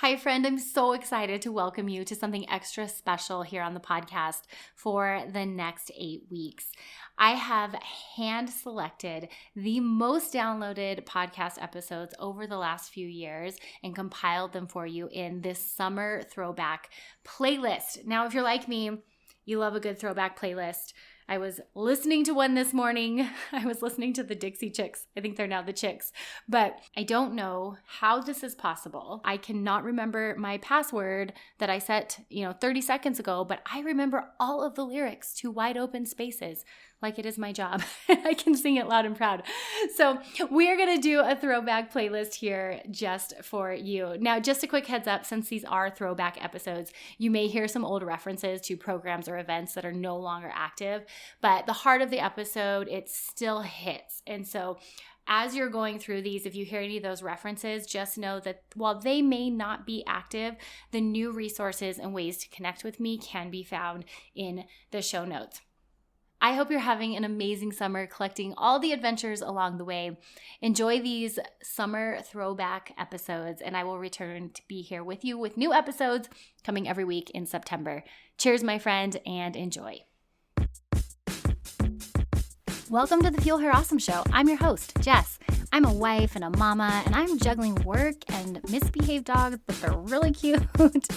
Hi, friend. I'm so excited to welcome you to something extra special here on the podcast for the next 8 weeks. I have hand-selected the most downloaded podcast episodes over the last few years and compiled them for you in this summer throwback playlist. Now, if you're like me, you love a good throwback playlist. I was listening to one this morning. I was listening to the Dixie Chicks. I think they're now the Chicks. But I don't know how this is possible. I cannot remember my password that I set, 30 seconds ago, but I remember all of the lyrics to Wide Open Spaces like it is my job. I can sing it loud and proud. So we're going to do a throwback playlist here just for you. Now, just a quick heads up, since these are throwback episodes, you may hear some old references to programs or events that are no longer active, but the heart of the episode, it still hits. And so as you're going through these, if you hear any of those references, just know that while they may not be active, the new resources and ways to connect with me can be found in the show notes. I hope you're having an amazing summer, collecting all the adventures along the way. Enjoy these summer throwback episodes, and I will return to be here with you with new episodes coming every week in September. Cheers, my friend, and enjoy. Welcome to the Fuel Her Awesome Show. I'm your host, Jess. I'm a wife and a mama, and I'm juggling work and misbehaved dogs, but they're really cute.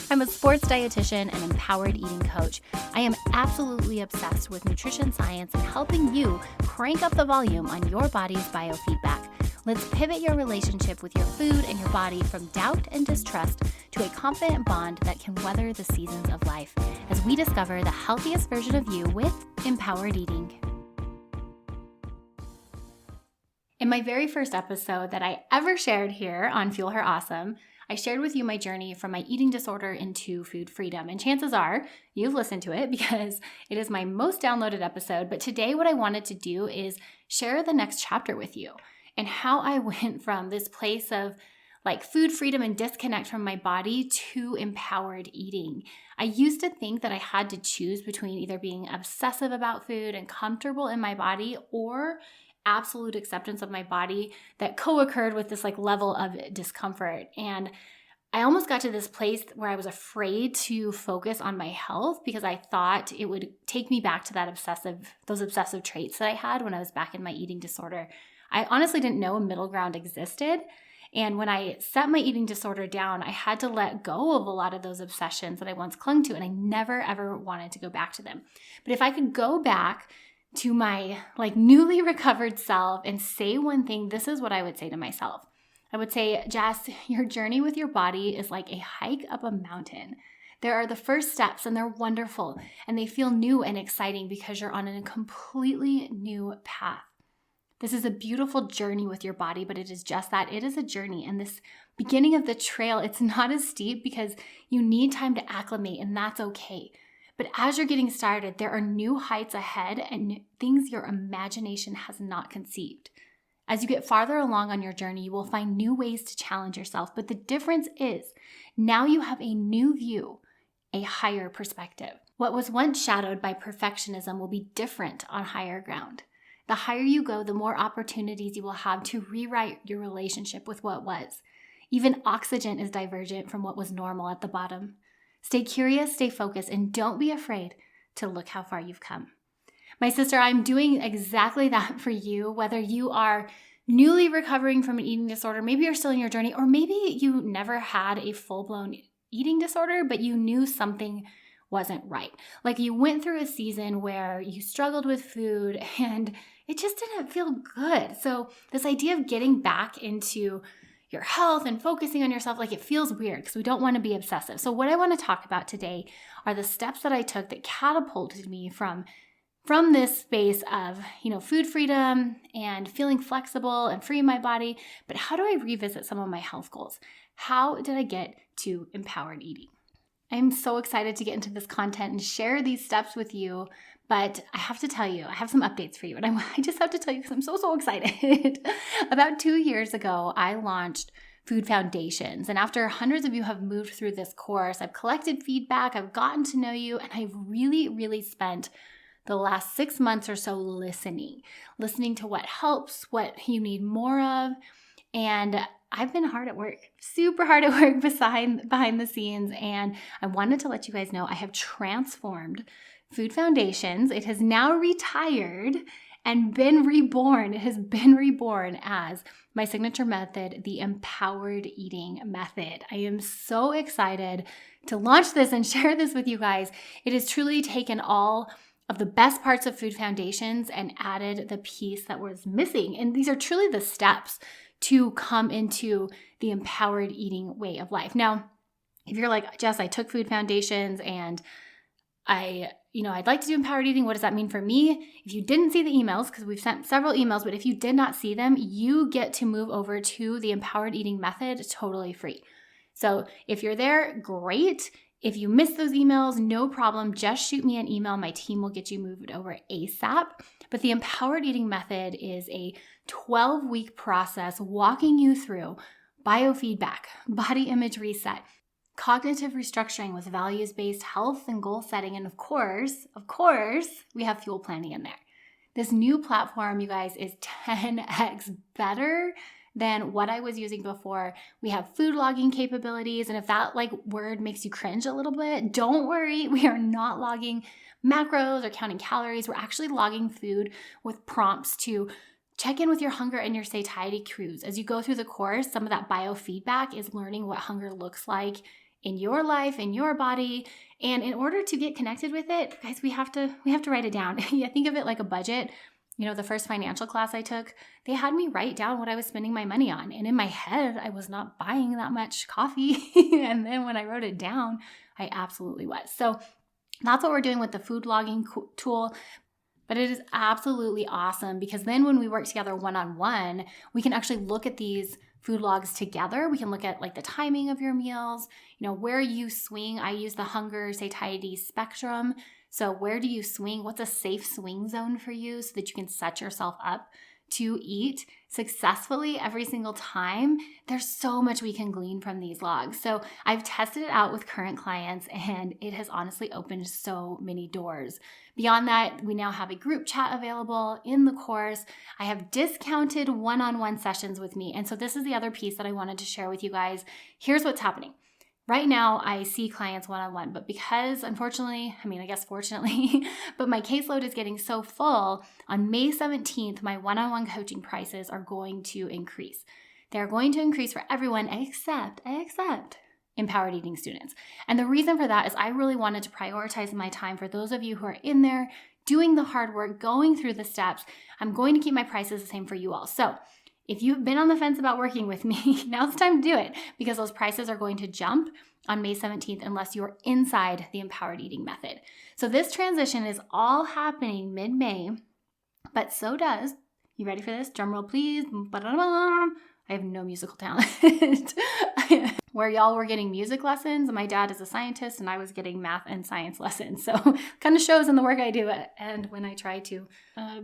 I'm a sports dietitian and empowered eating coach. I am absolutely obsessed with nutrition science and helping you crank up the volume on your body's biofeedback. Let's pivot your relationship with your food and your body from doubt and distrust to a confident bond that can weather the seasons of life as we discover the healthiest version of you with empowered eating. In my very first episode that I ever shared here on Fuel Her Awesome, I shared with you my journey from my eating disorder into food freedom. And chances are you've listened to it because it is my most downloaded episode. But today what I wanted to do is share the next chapter with you and how I went from this place of food freedom and disconnect from my body to empowered eating. I used to think that I had to choose between either being obsessive about food and comfortable in my body or absolute acceptance of my body that co-occurred with this level of discomfort. And I almost got to this place where I was afraid to focus on my health because I thought it would take me back to those obsessive traits that I had when I was back in my eating disorder. I honestly didn't know a middle ground existed. And when I set my eating disorder down, I had to let go of a lot of those obsessions that I once clung to, and I never ever wanted to go back to them. But if I could go back to my newly recovered self and say one thing, this is what I would say to myself. I would say, Jess, your journey with your body is like a hike up a mountain. There are the first steps and they're wonderful and they feel new and exciting because you're on a completely new path. This is a beautiful journey with your body, but it is just that. It is a journey. And this beginning of the trail, it's not as steep because you need time to acclimate, and that's okay. But as you're getting started, there are new heights ahead and things your imagination has not conceived. As you get farther along on your journey, you will find new ways to challenge yourself. But the difference is now you have a new view, a higher perspective. What was once shadowed by perfectionism will be different on higher ground. The higher you go, the more opportunities you will have to rewrite your relationship with what was. Even oxygen is divergent from what was normal at the bottom. Stay curious, stay focused, and don't be afraid to look how far you've come. My sister, I'm doing exactly that for you, whether you are newly recovering from an eating disorder, maybe you're still in your journey, or maybe you never had a full-blown eating disorder, but you knew something wasn't right. You went through a season where you struggled with food and it just didn't feel good. So this idea of getting back into your health and focusing on yourself, it feels weird because we don't want to be obsessive. So what I want to talk about today are the steps that I took that catapulted me from this space of, food freedom and feeling flexible and free in my body. But how do I revisit some of my health goals? How did I get to empowered eating? I'm so excited to get into this content and share these steps with you. But I have to tell you, I have some updates for you. And I just have to tell you because I'm so excited. About 2 years ago, I launched Food Foundations. And after hundreds of you have moved through this course, I've collected feedback, I've gotten to know you, and I've really spent the last 6 months or so listening to what helps, what you need more of. And I've been hard at work, super hard at work behind the scenes. And I wanted to let you guys know I have transformed Food Foundations. It has now retired and been reborn. It has been reborn as my signature method, the empowered eating method. I am so excited to launch this and share this with you guys. It has truly taken all of the best parts of Food Foundations and added the piece that was missing. And these are truly the steps to come into the empowered eating way of life. Now, if you're like, Jess, I took Food Foundations and I'd like to do empowered eating. What does that mean for me? If you didn't see the emails, because we've sent several emails, but if you did not see them, you get to move over to the empowered eating method totally free. So if you're there, great. If you missed those emails, no problem. Just shoot me an email. My team will get you moved over ASAP. But the empowered eating method is a 12-week process walking you through biofeedback, body image reset, cognitive restructuring with values-based health and goal setting. And of course, we have fuel planning in there. This new platform, you guys, is 10x better than what I was using before. We have food logging capabilities. And if that word makes you cringe a little bit, don't worry. We are not logging macros or counting calories. We're actually logging food with prompts to check in with your hunger and your satiety cues. As you go through the course, some of that biofeedback is learning what hunger looks like in your life, in your body. And in order to get connected with it, guys, we have to write it down. Yeah, think of it like a budget. The first financial class I took, they had me write down what I was spending my money on. And in my head, I was not buying that much coffee. And then when I wrote it down, I absolutely was. So that's what we're doing with the food logging tool. But it is absolutely awesome because then when we work together one-on-one, we can actually look at these food logs together. We can look at the timing of your meals, where you swing. I use the hunger satiety spectrum. So where do you swing? What's a safe swing zone for you so that you can set yourself up to eat successfully every single time? There's so much we can glean from these logs. So I've tested it out with current clients and it has honestly opened so many doors. Beyond that, we now have a group chat available in the course. I have discounted one-on-one sessions with me. And so this is the other piece that I wanted to share with you guys. Here's what's happening. Right now, I see clients one-on-one, but because unfortunately, I guess fortunately, but my caseload is getting so full, on May 17th, my one-on-one coaching prices are going to increase. They're going to increase for everyone except empowered eating students. And the reason for that is I really wanted to prioritize my time for those of you who are in there doing the hard work, going through the steps. I'm going to keep my prices the same for you all. So if you've been on the fence about working with me, now's the time to do it because those prices are going to jump on May 17th unless you're inside the empowered eating method. So this transition is all happening mid-May, but so does, you ready for this? Drum roll, please. Ba-da-da-da. I have no musical talent. Where y'all were getting music lessons, my dad is a scientist and I was getting math and science lessons. So kind of shows in the work I do and when I try to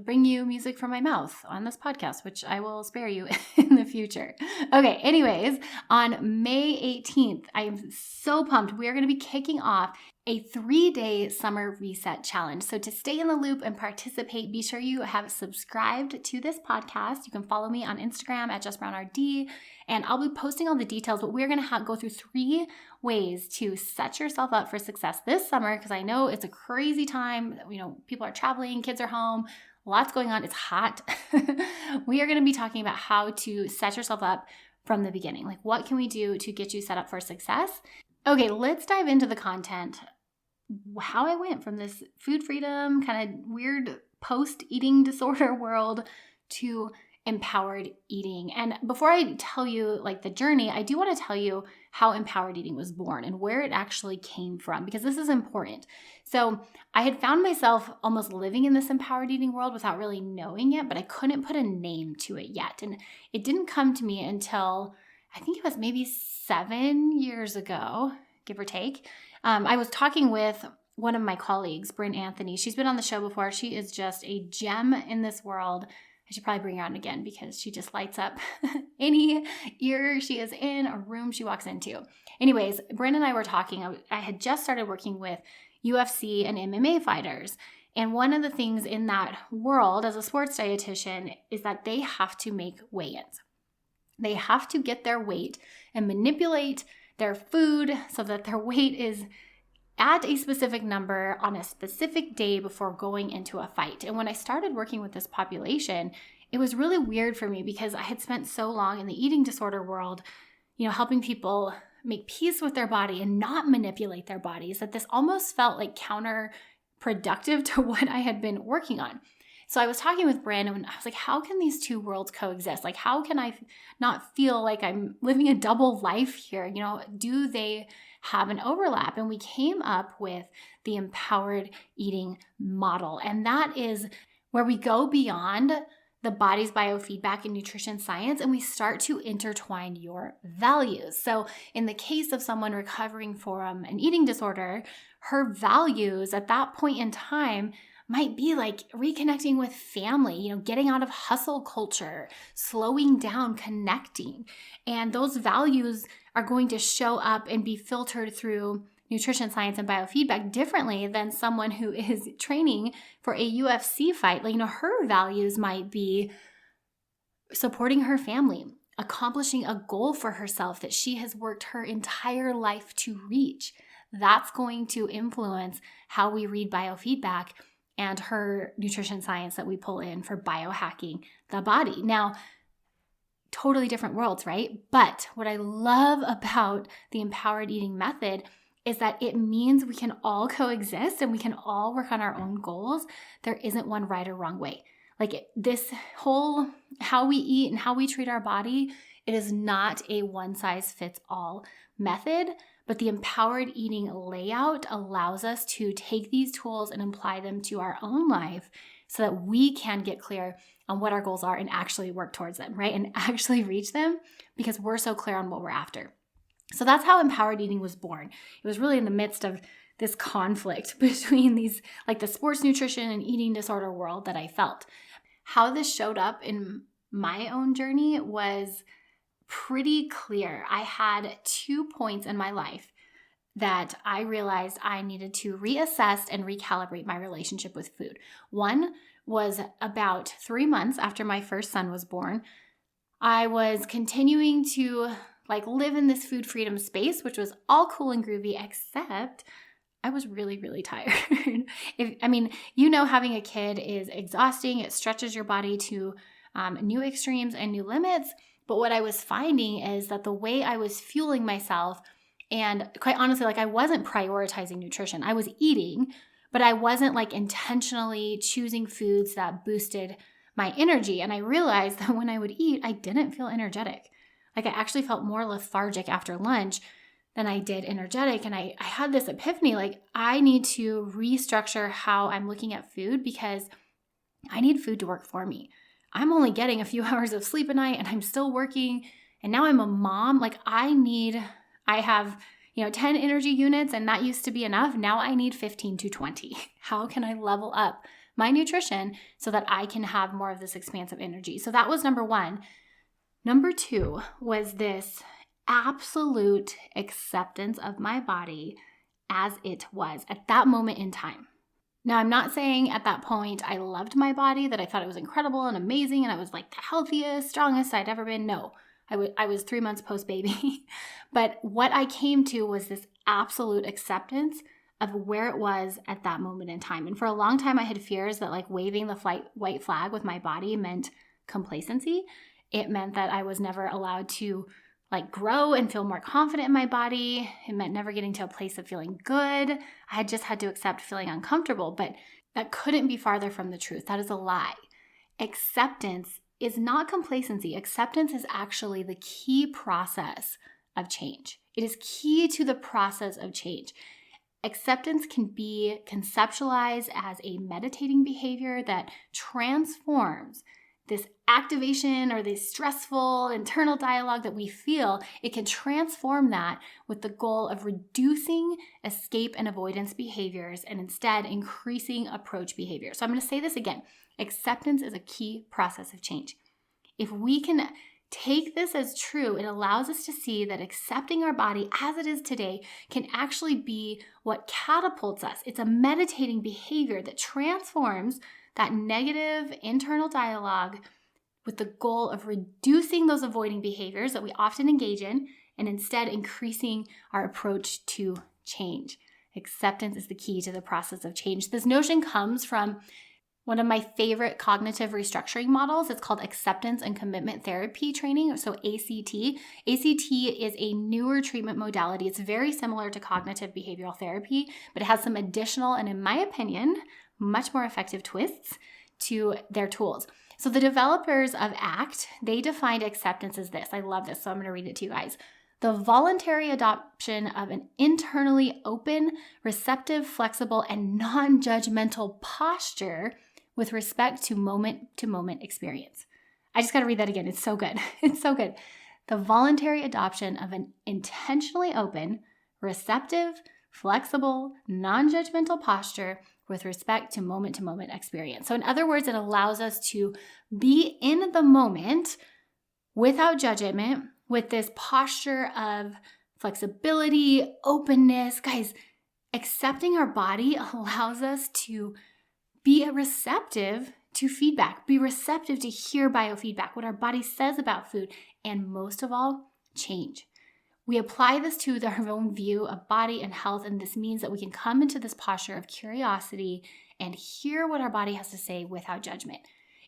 bring you music from my mouth on this podcast, which I will spare you in the future. Okay, anyways, on May 18th, I am so pumped. We are going to be kicking off a 3-day summer reset challenge. So to stay in the loop and participate, be sure you have subscribed to this podcast. You can follow me on Instagram at JessBrownRD, and I'll be posting all the details, but we're going to go through 3 ways to set yourself up for success this summer, because I know it's a crazy time. People are traveling, kids are home, lots going on. It's hot. We are going to be talking about how to set yourself up from the beginning. What can we do to get you set up for success? Okay, let's dive into the content. How I went from this food freedom, kind of weird post-eating disorder world to empowered eating. And before I tell you the journey, I do want to tell you how empowered eating was born and where it actually came from, because this is important. So I had found myself almost living in this empowered eating world without really knowing it, but I couldn't put a name to it yet. And it didn't come to me until I think it was maybe 7 years ago, give or take. I was talking with one of my colleagues, Bryn Anthony. She's been on the show before. She is just a gem in this world. I should probably bring her on again because she just lights up any ear she is in, a room she walks into. Anyways, Bryn and I were talking. I had just started working with UFC and MMA fighters. And one of the things in that world as a sports dietitian is that they have to make weigh-ins. They have to get their weight and manipulate their food so that their weight is at a specific number on a specific day before going into a fight. And when I started working with this population, it was really weird for me because I had spent so long in the eating disorder world, helping people make peace with their body and not manipulate their bodies, that this almost felt like counterproductive to what I had been working on. So I was talking with Brandon and I was like, how can these two worlds coexist? Like, how can I not feel like I'm living a double life here? Do they have an overlap? And we came up with the empowered eating model. And that is where we go beyond the body's biofeedback and nutrition science, and we start to intertwine your values. So in the case of someone recovering from an eating disorder, her values at that point in time might be like reconnecting with family, getting out of hustle culture, slowing down, connecting. And those values are going to show up and be filtered through nutrition science and biofeedback differently than someone who is training for a UFC fight. Her values might be supporting her family, accomplishing a goal for herself that she has worked her entire life to reach. That's going to influence how we read biofeedback and her nutrition science that we pull in for biohacking the body. Now, totally different worlds, right? But what I love about the empowered eating method is that it means we can all coexist and we can all work on our own goals. There isn't one right or wrong way. Like this whole how we eat and how we treat our body, it is not a one size fits all method, but the empowered eating layout allows us to take these tools and apply them to our own life so that we can get clear on what our goals are and actually work towards them, right? And actually reach them because we're so clear on what we're after. So that's how empowered eating was born. It was really in the midst of this conflict between these, like the sports nutrition and eating disorder world that I felt. How this showed up in my own journey was pretty clear. I had 2 points in my life that I realized I needed to reassess and recalibrate my relationship with food. One was about 3 months after my first son was born. I was continuing to live in this food freedom space, which was all cool and groovy, except I was really, really tired. Having a kid is exhausting. It stretches your body to new extremes and new limits. But what I was finding is that the way I was fueling myself, and quite honestly, I wasn't prioritizing nutrition. I was eating, but I wasn't intentionally choosing foods that boosted my energy. And I realized that when I would eat, I didn't feel energetic. I actually felt more lethargic after lunch than I did energetic. And I had this epiphany, I need to restructure how I'm looking at food because I need food to work for me. I'm only getting a few hours of sleep a night and I'm still working. And now I'm a mom. I have 10 energy units and that used to be enough. Now I need 15 to 20. How can I level up my nutrition so that I can have more of this expansive energy? So that was number one. Number two was this absolute acceptance of my body as it was at that moment in time. Now, I'm not saying at that point I loved my body, that I thought it was incredible and amazing and I was the healthiest, strongest I'd ever been. No, I was 3 months post-baby. But what I came to was this absolute acceptance of where it was at that moment in time. And for a long time, I had fears that waving the white flag with my body meant complacency. It meant that I was never allowed to grow and feel more confident in my body. It meant never getting to a place of feeling good. I had just had to accept feeling uncomfortable, but that couldn't be farther from the truth. That is a lie. Acceptance is not complacency. Acceptance is actually the key process of change. It is key to the process of change. Acceptance can be conceptualized as a meditating behavior that transforms this activation or this stressful internal dialogue that we feel. It can transform that with the goal of reducing escape and avoidance behaviors and instead increasing approach behavior. So I'm going to say this again. Acceptance is a key process of change. If we can take this as true, it allows us to see that accepting our body as it is today can actually be what catapults us. It's a meditating behavior that transforms that negative internal dialogue with the goal of reducing those avoiding behaviors that we often engage in and instead increasing our approach to change. Acceptance is the key to the process of change. This notion comes from one of my favorite cognitive restructuring models. It's called acceptance and commitment therapy training, so ACT. ACT is a newer treatment modality. It's very similar to cognitive behavioral therapy, but it has some additional and, in my opinion, much more effective twists to their tools. So the developers of ACT, they defined acceptance as this. I love this, so I'm going to read it to you guys. The voluntary adoption of an internally open, receptive, flexible, and non-judgmental posture with respect to moment-to-moment experience. I just got to read that again. It's so good. It's so good. The voluntary adoption of an intentionally open, receptive, flexible, non-judgmental posture with respect to moment experience. So in other words, it allows us to be in the moment without judgment, with this posture of flexibility, openness. Guys, accepting our body allows us to be receptive to feedback, be receptive to hear biofeedback, what our body says about food, and most of all, change. We apply this to our own view of body and health, and this means that we can come into this posture of curiosity and hear what our body has to say without judgment.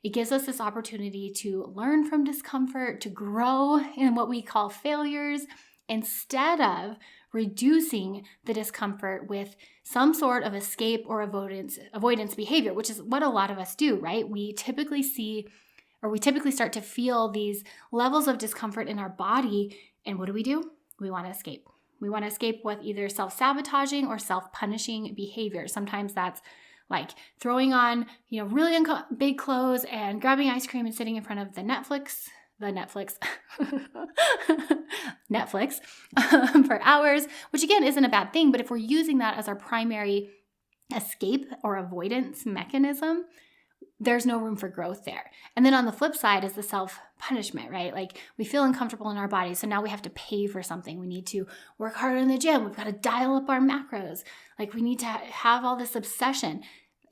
It gives us this opportunity to learn from discomfort, to grow in what we call failures, instead of reducing the discomfort with some sort of escape or avoidance behavior, which is what a lot of us do, right? We typically start to feel these levels of discomfort in our body, and what do? We want to escape. We want to escape with either self-sabotaging or self-punishing behavior. Sometimes that's like throwing on, really big clothes and grabbing ice cream and sitting in front of Netflix for hours, which again isn't a bad thing. But if we're using that as our primary escape or avoidance mechanism, there's no room for growth there. And then on the flip side is the self-punishment, right? Like we feel uncomfortable in our bodies, so now we have to pay for something. We need to work harder in the gym. We've got to dial up our macros. Like we need to have all this obsession.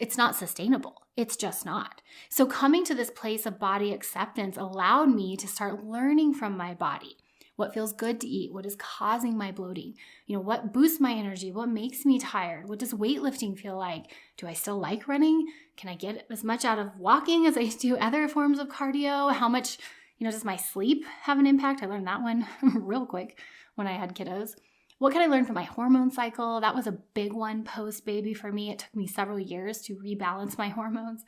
It's not sustainable. It's just not. So coming to this place of body acceptance allowed me to start learning from my body. What feels good to eat? What is causing my bloating? What boosts my energy? What makes me tired? What does weightlifting feel like? Do I still like running? Can I get as much out of walking as I do other forms of cardio? How much, does my sleep have an impact? I learned that one real quick when I had kiddos. What can I learn from my hormone cycle? That was a big one post-baby for me. It took me several years to rebalance my hormones.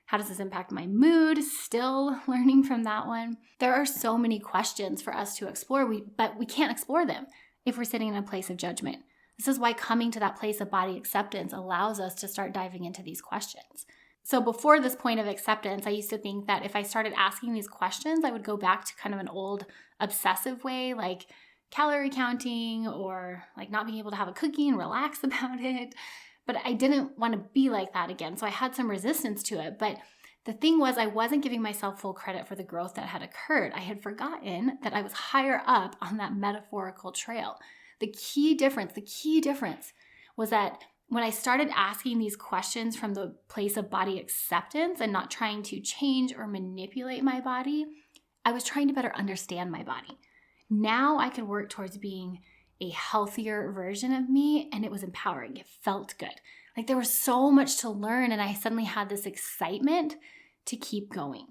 How does this impact my mood? Still learning from that one. There are so many questions for us to explore, but we can't explore them if we're sitting in a place of judgment. This is why coming to that place of body acceptance allows us to start diving into these questions. So before this point of acceptance, I used to think that if I started asking these questions, I would go back to kind of an old obsessive way, like calorie counting or like not being able to have a cookie and relax about it. But I didn't want to be like that again. So I had some resistance to it. But the thing was, I wasn't giving myself full credit for the growth that had occurred. I had forgotten that I was higher up on that metaphorical trail. The key difference was that when I started asking these questions from the place of body acceptance and not trying to change or manipulate my body, I was trying to better understand my body. Now I could work towards being a healthier version of me, and it was empowering. It felt good. Like there was so much to learn, and I suddenly had this excitement to keep going.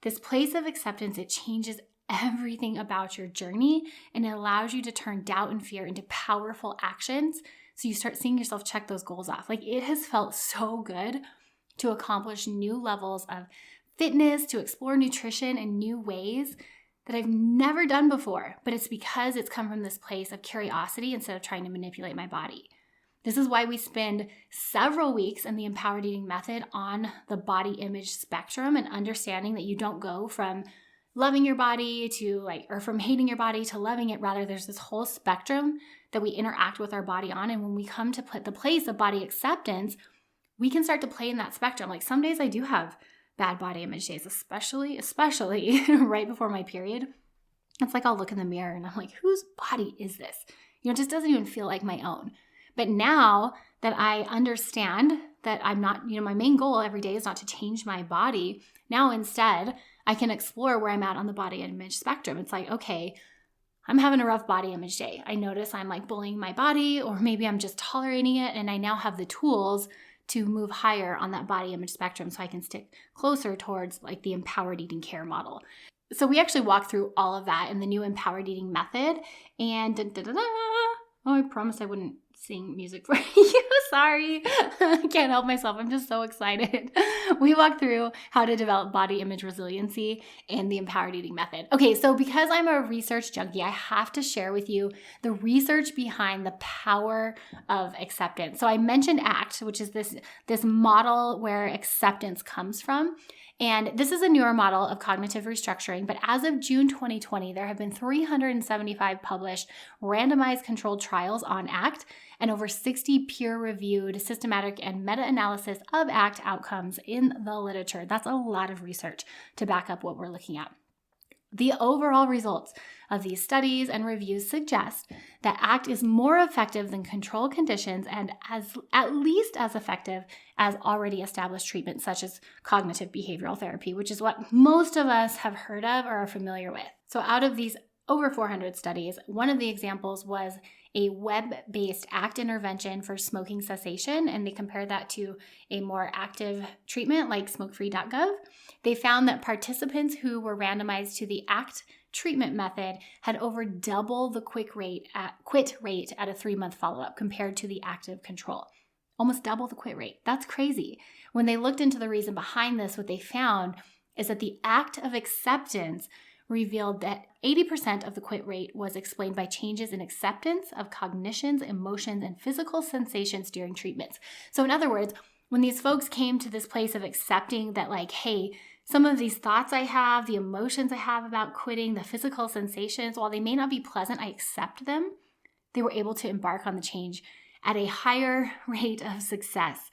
This place of acceptance, it changes everything about your journey, and it allows you to turn doubt and fear into powerful actions. So you start seeing yourself check those goals off. Like it has felt so good to accomplish new levels of fitness, to explore nutrition in new ways that I've never done before, but it's because it's come from this place of curiosity instead of trying to manipulate my body. This is why we spend several weeks in the empowered eating method on the body image spectrum and understanding that you don't go from loving your body to or from hating your body to loving it. Rather, there's this whole spectrum that we interact with our body on. And when we come to the place of body acceptance, we can start to play in that spectrum. Like some days I do have bad body image days, especially right before my period. It's like I'll look in the mirror and I'm like, whose body is this? It just doesn't even feel like my own. But now that I understand that I'm not, my main goal every day is not to change my body. Now instead, I can explore where I'm at on the body image spectrum. It's like, okay, I'm having a rough body image day. I notice I'm like bullying my body, or maybe I'm just tolerating it, and I now have the tools to move higher on that body image spectrum so I can stick closer towards like the empowered eating care model. So we actually walk through all of that in the new empowered eating method. And I promised I wouldn't sing music for you. Sorry. I can't help myself. I'm just so excited. We walk through how to develop body image resiliency in the empowered eating method. Okay, so because I'm a research junkie, I have to share with you the research behind the power of acceptance. So I mentioned ACT, which is this model where acceptance comes from. And this is a newer model of cognitive restructuring, but as of June 2020, there have been 375 published randomized controlled trials on ACT and over 60 peer-reviewed systematic and meta-analysis of ACT outcomes in the literature. That's a lot of research to back up what we're looking at. The overall results of these studies and reviews suggest that ACT is more effective than control conditions and at least as effective as already established treatments such as cognitive behavioral therapy, which is what most of us have heard of or are familiar with. So out of these over 400 studies, one of the examples was a web-based ACT intervention for smoking cessation, and they compared that to a more active treatment like smokefree.gov. They found that participants who were randomized to the ACT treatment method had over double the quit rate at a 3-month follow-up compared to the active control. Almost double the quit rate. That's crazy. When they looked into the reason behind this, what they found is that the act of acceptance revealed that 80% of the quit rate was explained by changes in acceptance of cognitions, emotions, and physical sensations during treatments. So in other words, when these folks came to this place of accepting that like, hey, some of these thoughts I have, the emotions I have about quitting, the physical sensations, while they may not be pleasant, I accept them, they were able to embark on the change at a higher rate of success.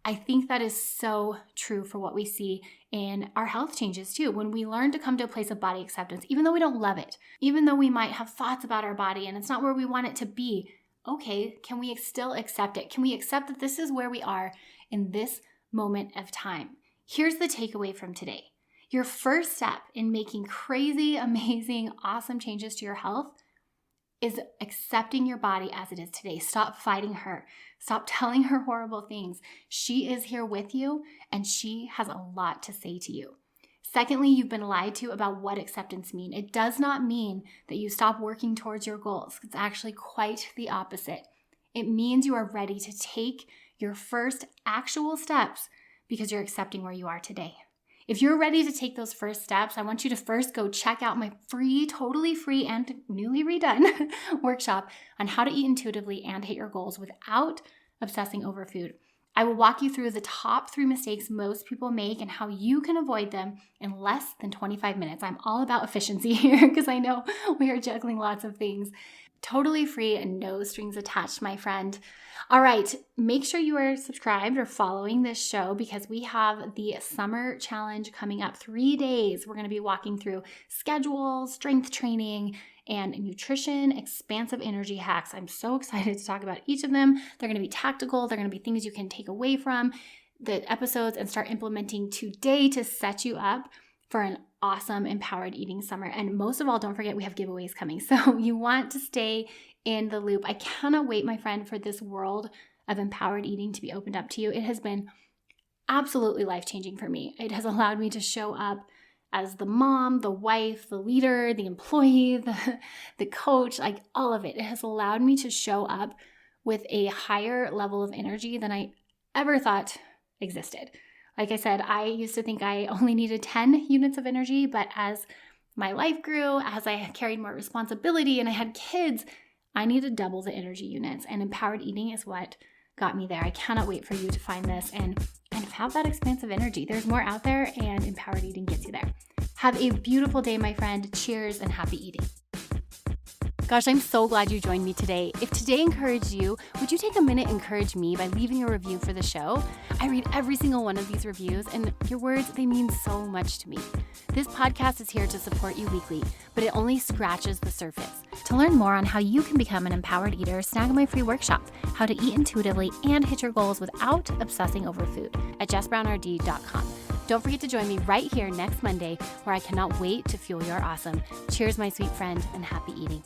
I think that is so true for what we see in our health changes too. When we learn to come to a place of body acceptance, even though we don't love it, even though we might have thoughts about our body and it's not where we want it to be, okay, can we still accept it? Can we accept that this is where we are in this moment of time? Here's the takeaway from today. Your first step in making crazy, amazing, awesome changes to your health is accepting your body as it is today. Stop fighting her. Stop telling her horrible things. She is here with you, and she has a lot to say to you. Secondly, you've been lied to about what acceptance means. It does not mean that you stop working towards your goals. It's actually quite the opposite. It means you are ready to take your first actual steps because you're accepting where you are today. If you're ready to take those first steps, I want you to first go check out my free, totally free and newly redone workshop on how to eat intuitively and hit your goals without obsessing over food. I will walk you through the top 3 mistakes most people make and how you can avoid them in less than 25 minutes. I'm all about efficiency here because I know we are juggling lots of things. Totally free and no strings attached, my friend. All right, make sure you are subscribed or following this show because we have the summer challenge coming up. 3 days. We're going to be walking through schedules, strength training, and nutrition, expansive energy hacks. I'm so excited to talk about each of them. They're going to be tactical. They're going to be things you can take away from the episodes and start implementing today to set you up for an awesome empowered eating summer. And most of all, don't forget we have giveaways coming. So you want to stay in the loop. I cannot wait, my friend, for this world of empowered eating to be opened up to you. It has been absolutely life-changing for me. It has allowed me to show up as the mom, the wife, the leader, the employee, the coach, like all of it. It has allowed me to show up with a higher level of energy than I ever thought existed. Like I said, I used to think I only needed 10 units of energy, but as my life grew, as I carried more responsibility and I had kids, I needed double the energy units, and empowered eating is what got me there. I cannot wait for you to find this and have that expansive energy. There's more out there, and empowered eating gets you there. Have a beautiful day, my friend. Cheers and happy eating. Gosh, I'm so glad you joined me today. If today encouraged you, would you take a minute and encourage me by leaving a review for the show? I read every single one of these reviews, and your words, they mean so much to me. This podcast is here to support you weekly, but it only scratches the surface. To learn more on how you can become an empowered eater, snag my free workshop, How to Eat Intuitively and Hit Your Goals Without Obsessing Over Food, at jessbrownrd.com. Don't forget to join me right here next Monday, where I cannot wait to fuel your awesome. Cheers, my sweet friend, and happy eating.